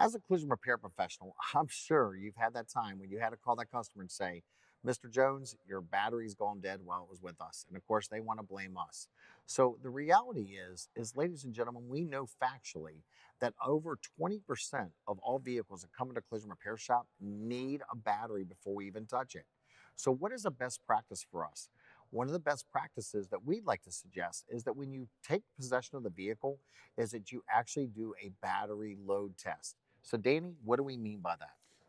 As a collision repair professional, I'm sure you've had that time when you had to call that customer and say, Mr. Jones, your battery's gone dead while it was with us. And of course, they want to blame us. So the reality is, ladies and gentlemen, we know factually that over 20% of all vehicles that come into a collision repair shop need a battery before we even touch it. So what is the best practice for us? One of the best practices that we'd like to suggest is that when you take possession of the vehicle, is that you actually do a battery load test. So, Danny, what do we mean by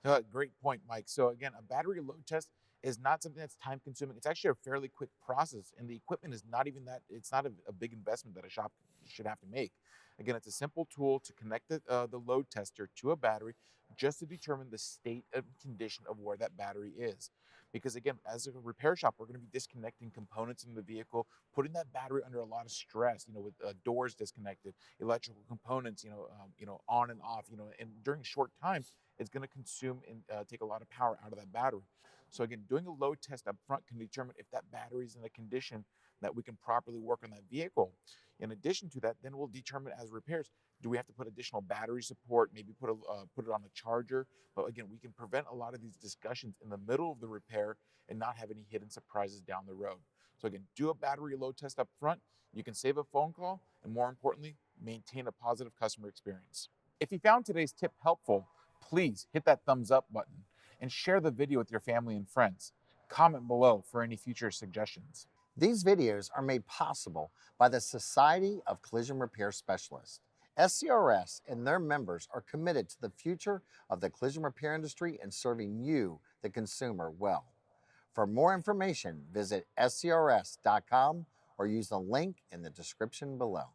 that? Great point, Mike. So again, a battery load test is not something that's time consuming. It's actually a fairly quick process, and the equipment is not even that. It's not a big investment that a shop should have to make. Again, it's a simple tool to connect the load tester to a battery just to determine the state and condition of where that battery is. Because again, as a repair shop, we're going to be disconnecting components in the vehicle, putting that battery under a lot of stress. With doors disconnected, electrical components, on and off. And during short time it's going to consume and take a lot of power out of that battery. So again, doing a load test up front can determine if that battery is in a condition that we can properly work on that vehicle. In addition to that, then we'll determine as repairs, do we have to put additional battery support, maybe put it on a charger? But again, we can prevent a lot of these discussions in the middle of the repair and not have any hidden surprises down the road. So again, do a battery load test up front. You can save a phone call, and more importantly, maintain a positive customer experience. If you found today's tip helpful, please hit that thumbs up button and share the video with your family and friends. Comment below for any future suggestions. These videos are made possible by the Society of Collision Repair Specialists. SCRS and their members are committed to the future of the collision repair industry and serving you, the consumer, well. For more information, visit scrs.com or use the link in the description below.